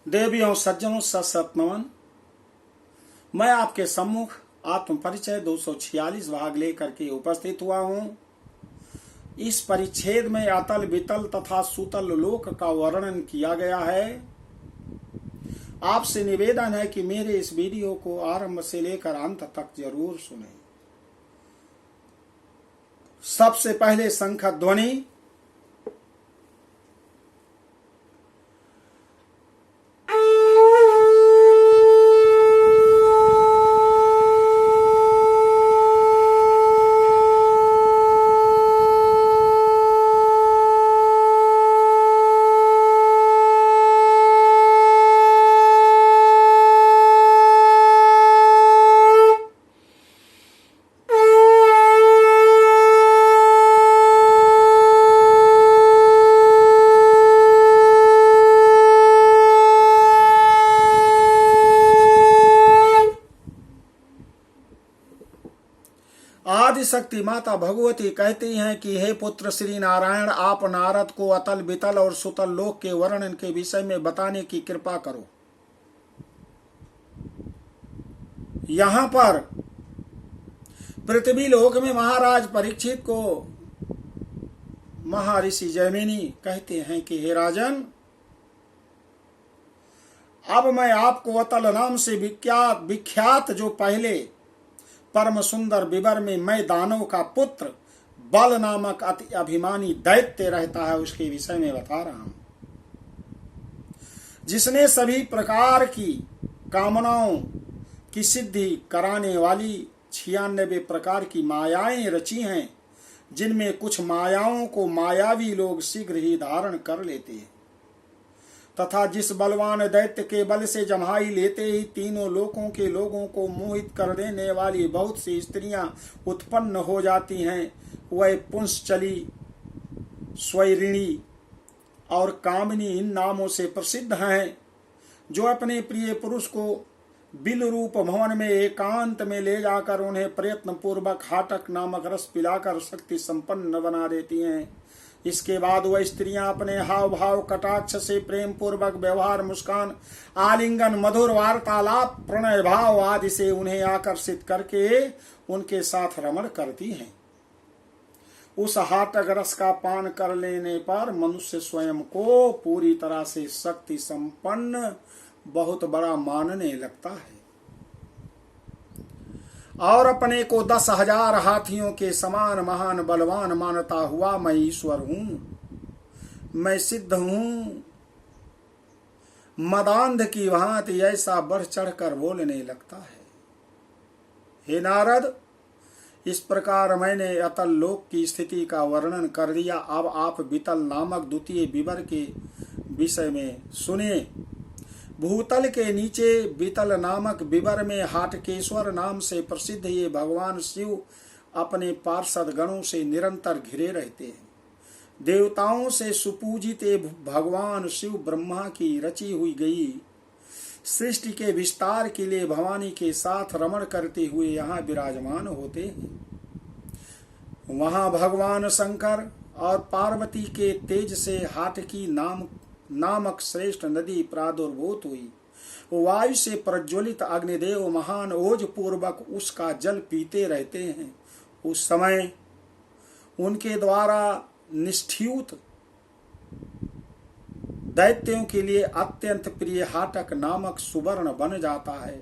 देवियों सज्जनों सत नमन। मैं आपके सम्मुख आत्म परिचय 246 भाग लेकर के उपस्थित हुआ हूँ। इस परिच्छेद में अतल वितल तथा सुतल लोक का वर्णन किया गया है। आपसे निवेदन है कि मेरे इस वीडियो को आरंभ से लेकर अंत तक जरूर सुनें। सबसे पहले शंख ध्वनि। आदि शक्ति माता भगवती कहती हैं कि हे पुत्र श्री नारायण, आप नारद को अतल वितल और सुतल लोक के वर्णन के विषय में बताने की कृपा करो। यहाँ पर पृथ्वी लोक में महाराज परीक्षित को महर्षि जैमिनी कहते हैं कि हे राजन, अब मैं आपको अतल नाम से विख्यात जो पहले परम सुंदर विवर में मैं दानव का पुत्र बल नामक अति अभिमानी दैत्य रहता है उसके विषय में बता रहा हूं, जिसने सभी प्रकार की कामनाओं की सिद्धि कराने वाली 96 प्रकार की मायाएं रची हैं, जिनमें कुछ मायाओं को मायावी लोग शीघ्र ही धारण कर लेते हैं तथा जिस बलवान दैत्य के बल से जमाई लेते ही तीनों लोकों के लोगों को मोहित कर देने वाली बहुत सी स्त्रियां उत्पन्न हो जाती हैं, वह पुंसचली, स्वैरिणी और कामिनी इन नामों से प्रसिद्ध हैं, जो अपने प्रिय पुरुष को बिल रूप भवन में एकांत में ले जाकर उन्हें प्रयत्न पूर्वक हाटक नामक रस पिलाकर शक्ति संपन्न बना देती हैं। इसके बाद वह स्त्रियां अपने हाव भाव कटाक्ष से प्रेम पूर्वक व्यवहार, मुस्कान, आलिंगन, मधुर वार्तालाप, प्रणय भाव आदि से उन्हें आकर्षित करके उनके साथ रमण करती हैं। उस हाटक रस का पान कर लेने पर मनुष्य स्वयं को पूरी तरह से शक्ति संपन्न बहुत बड़ा मानने लगता है और अपने को 10,000 हाथियों के समान महान बलवान मानता हुआ मैं ईश्वर हूं, मैं सिद्ध हूं, मदांध की भांति ऐसा बढ़ चढ़कर बोलने लगता है। हे नारद, इस प्रकार मैंने अतल लोक की स्थिति का वर्णन कर दिया। अब आप वितल नामक द्वितीय विवर के विषय में सुनिए। भूतल के नीचे वितल नामक विवर में हाटकेश्वर नाम से प्रसिद्ध ये भगवान शिव अपने पार्षद गणों से निरंतर घिरे रहते हैं। देवताओं से सुपूजित भगवान शिव ब्रह्मा की रची हुई गई सृष्टि के विस्तार के लिए भवानी के साथ रमण करते हुए यहाँ विराजमान होते हैं। वहाँ भगवान शंकर और पार्वती के तेज से हाटकी नामक श्रेष्ठ नदी प्रादुर्भूत हुई। वायु से प्रज्वलित अग्निदेव महान ओज पूर्वक उसका जल पीते रहते हैं। उस समय उनके द्वारा निष्ठ्यूत दैत्यों के लिए अत्यंत प्रिय हाटक नामक सुवर्ण बन जाता है।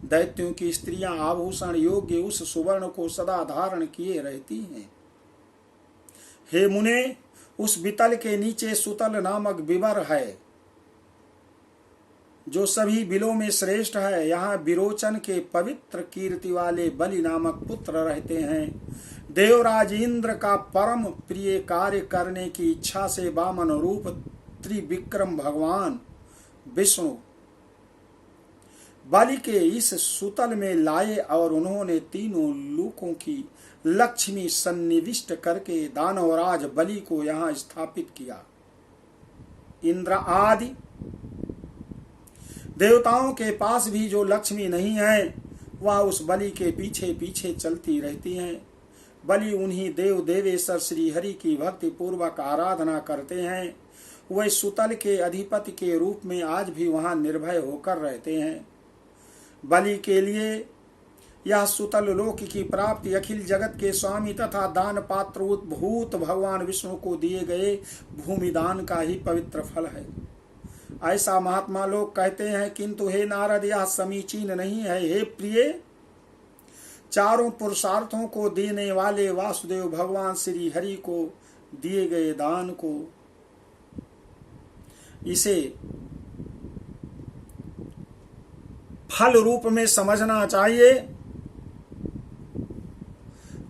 दैत्यों की स्त्रियां आभूषण योग्य उस सुवर्ण को सदा धारण किए रहती हैं। हे मुने, उस वितल के नीचे सुतल नामक विवर है, जो सभी बिलों में श्रेष्ठ है। यहाँ विरोचन के पवित्र कीर्ति वाले बलि नामक पुत्र रहते हैं। देवराज इंद्र का परम प्रिय कार्य करने की इच्छा से वामन रूप त्रिविक्रम भगवान विष्णु बलि के इस सुतल में लाए और उन्होंने तीनों लोकों की लक्ष्मी सन्निविष्ट करके दानवराज बलि को यहाँ स्थापित किया। इंद्र आदि देवताओं के पास भी जो लक्ष्मी नहीं है, वह उस बलि के पीछे पीछे चलती रहती हैं। बलि उन्हीं देव देवेश्वर श्री हरि की भक्ति पूर्वक आराधना करते हैं वे सुतल के अधिपति के रूप में आज भी वहां निर्भय होकर रहते हैं। बलि के लिए यह सुतल लोक की प्राप्ति अखिल जगत के स्वामी तथा दान पात्र भूत भगवान विष्णु को दिए गए भूमि दान का ही पवित्र फल है, ऐसा महात्मा लोग कहते हैं। किंतु हे नारद, यह समीचीन नहीं है। हे प्रिय, चारों पुरुषार्थों को देने वाले वासुदेव भगवान श्री हरि को दिए गए दान को इसे फल रूप में समझना चाहिए,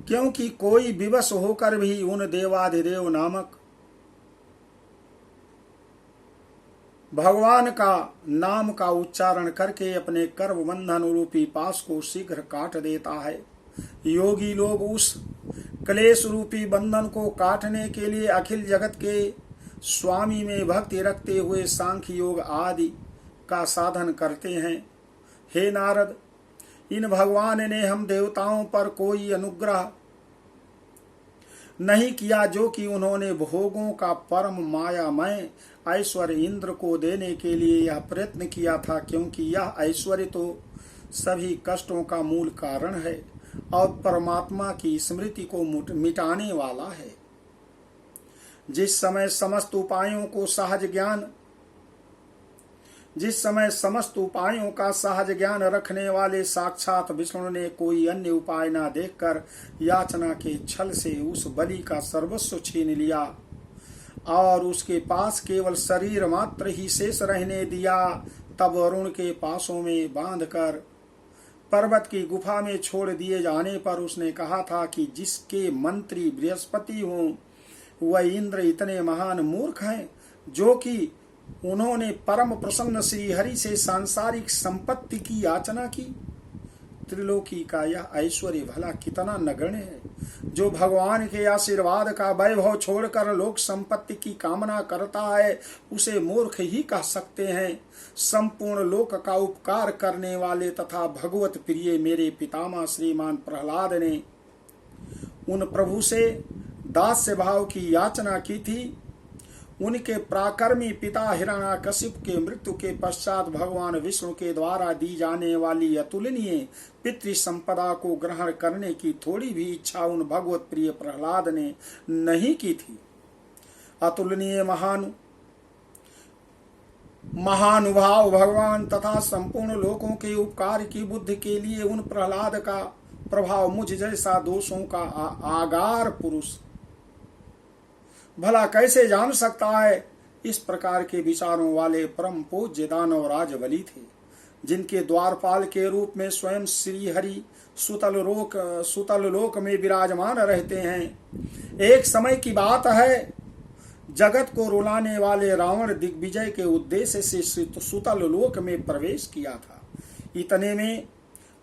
क्योंकि कोई विवश होकर भी उन देवाधिदेव नामक भगवान का नाम का उच्चारण करके अपने कर्म बंधन रूपी पास को शीघ्र काट देता है। योगी लोग उस क्लेश रूपी बंधन को काटने के लिए अखिल जगत के स्वामी में भक्ति रखते हुए सांख्य योग आदि का साधन करते हैं। हे नारद, इन भगवान ने हम देवताओं पर कोई अनुग्रह नहीं किया, जो कि उन्होंने भोगों का परम मायामय ऐश्वर्य इंद्र को देने के लिए यह प्रयत्न किया था, क्योंकि यह ऐश्वर्य तो सभी कष्टों का मूल कारण है और परमात्मा की स्मृति को मिटाने वाला है। जिस समय समस्त उपायों का सहज ज्ञान रखने वाले साक्षात विष्णु ने कोई अन्य उपाय न देखकर याचना के छल से उस बलि का सर्वस्व छीन लिया और उसके पास केवल शरीर मात्र ही शेष रहने दिया, तब वरुण के पासों में बांधकर पर्वत की गुफा में छोड़ दिए जाने पर उसने कहा था कि जिसके मंत्री बृहस्पति हों वह इंद्र इतने महान मूर्ख हैं, जो कि उन्होंने परम प्रसन्न श्री हरि से सांसारिक संपत्ति की याचना की। त्रिलोकी का यह ऐश्वर्य भला कितना नगण्य है। जो भगवान के आशीर्वाद का वैभव छोड़कर लोक संपत्ति की कामना करता है, उसे मूर्ख ही कह सकते हैं। संपूर्ण लोक का उपकार करने वाले तथा भगवत प्रिय मेरे पितामह श्रीमान प्रहलाद ने उन प्रभु से दास्य भाव की याचना की थी। उनके प्राकर्मी पिता हिरण्याकशिप के मृत्यु के पश्चात भगवान विष्णु के द्वारा दी जाने वाली अतुलनीय पितृ संपदा को ग्रहण करने की थोड़ी भी इच्छा उन भगवत प्रिय प्रहलाद ने नहीं की थी। अतुलनीय महानुभाव भगवान तथा संपूर्ण लोकों के उपकार की बुद्धि के लिए उन प्रहलाद का प्रभाव मुझ जैसा दोषों का आगार पुरुष भला कैसे जान सकता है। इस प्रकार के विचारों वाले परम पूज्य दानव राज बलि थे, जिनके द्वारपाल के रूप में स्वयं श्री हरि सुतल लोक में विराजमान रहते हैं। एक समय की बात है, जगत को रुलाने वाले रावण दिग्विजय के उद्देश्य से सुतल लोक में प्रवेश किया था। इतने में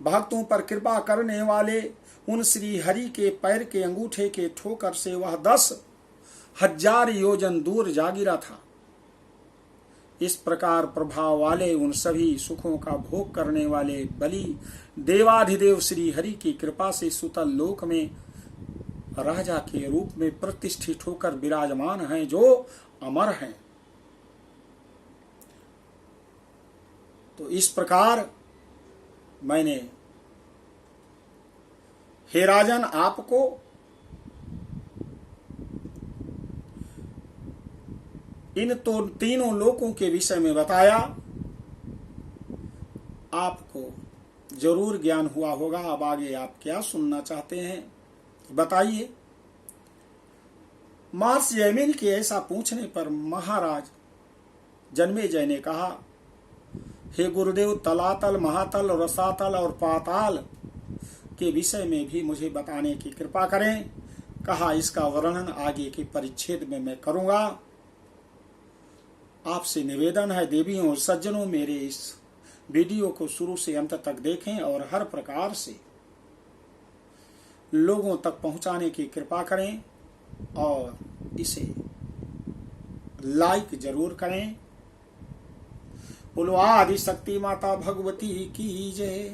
भक्तों पर कृपा करने वाले उन श्री हरि के पैर के अंगूठे के ठोकर से वह 10,000 योजन दूर जा गिरा था। इस प्रकार प्रभाव वाले उन सभी सुखों का भोग करने वाले बलि देवाधिदेव श्री हरि की कृपा से सुतल लोक में राजा के रूप में प्रतिष्ठित होकर विराजमान हैं, जो अमर हैं। तो इस प्रकार मैंने हे राजन आपको इन तो तीनों लोकों के विषय में बताया। आपको जरूर ज्ञान हुआ होगा। अब आगे आप क्या सुनना चाहते हैं बताइए। महर्षि जैमिनी के ऐसा पूछने पर महाराज जन्मेजय ने कहा, हे गुरुदेव, तलातल, महातल, रसातल और पाताल के विषय में भी मुझे बताने की कृपा करें। कहा, इसका वर्णन आगे के परिच्छेद में मैं करूंगा। आपसे निवेदन है देवियों और सज्जनों, मेरे इस वीडियो को शुरू से अंत तक देखें और हर प्रकार से लोगों तक पहुंचाने की कृपा करें और इसे लाइक जरूर करें। बोलो आदि शक्ति माता भगवती की जय।